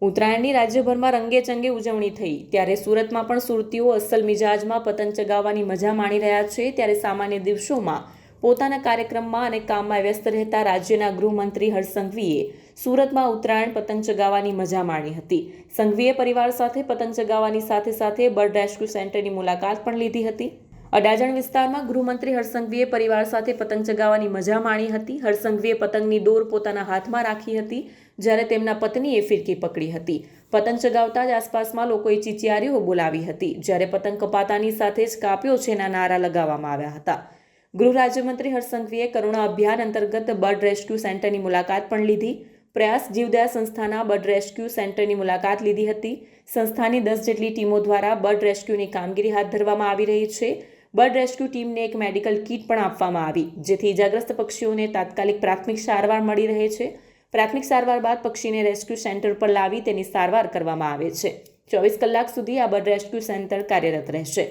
ઉત્તરાયણની રાજ્યભરમાં રંગેચંગે ઉજવણી થઈ ત્યારે સુરતમાં પણ સુરતીઓ અસલ મિજાજમાં પતંગ ચગાવવાની મજા માણી રહ્યા છે। ત્યારે સામાન્ય દિવસોમાં પોતાના કાર્યક્રમમાં અને કામમાં વ્યસ્ત રહેતા રાજ્યના ગૃહમંત્રી હર્ષ સંઘવીએ સુરતમાં ઉત્તરાયણ પતંગ ચગાવવાની મજા માણી હતી। સંઘવીએ પરિવાર સાથે પતંગ ચગાવવાની સાથે સાથે બર્ડ રેસ્ક્યુ સેન્ટરની મુલાકાત પણ લીધી હતી। અડાજણ વિસ્તારમાં ગૃહમંત્રી હર્ષ સંઘવીએ પરિવાર સાથે પતંગ ચગાવવાની મજા માણી હતી। હર્ષ સંઘવીએ પતંગની દોર પોતાના હાથમાં રાખી હતી જ્યારે તેમના પત્નીએ ફિરકી પકડી હતી। પતંગ ચગાવતા જ આસપાસમાં લોકોએ ચીચિયારીઓ બોલાવી હતી જ્યારે પતંગ કપાતાની સાથે જ કાપ્યો છેના નારા લગાવવામાં આવ્યા હતા। ગૃહ રાજ્યમંત્રી હર્ષ સંઘવીએ કરુણા અભિયાન અંતર્ગત બર્ડ રેસ્ક્યુ સેન્ટરની મુલાકાત પણ લીધી। પ્રયાસ જીવદયા સંસ્થાના બર્ડ રેસ્ક્યુ સેન્ટરની મુલાકાત લીધી હતી। સંસ્થાની 10 જેટલી ટીમો દ્વારા બર્ડ રેસ્ક્યુની કામગીરી હાથ ધરવામાં આવી રહી છે। બર્ડ રેસ્ક્યુ ટીમને એક મેડિકલ કિટ પણ આપવામાં આવી જેથી ઇજાગ્રસ્ત પક્ષીઓને તાત્કાલિક પ્રાથમિક સારવાર મળી રહે છે। પ્રાથમિક સારવાર બાદ પક્ષીને રેસ્ક્યુ સેન્ટર પર લાવી તેની સારવાર કરવામાં આવે છે। 24 કલાક સુધી આ બર્ડ રેસ્ક્યુ સેન્ટર કાર્યરત રહેશે।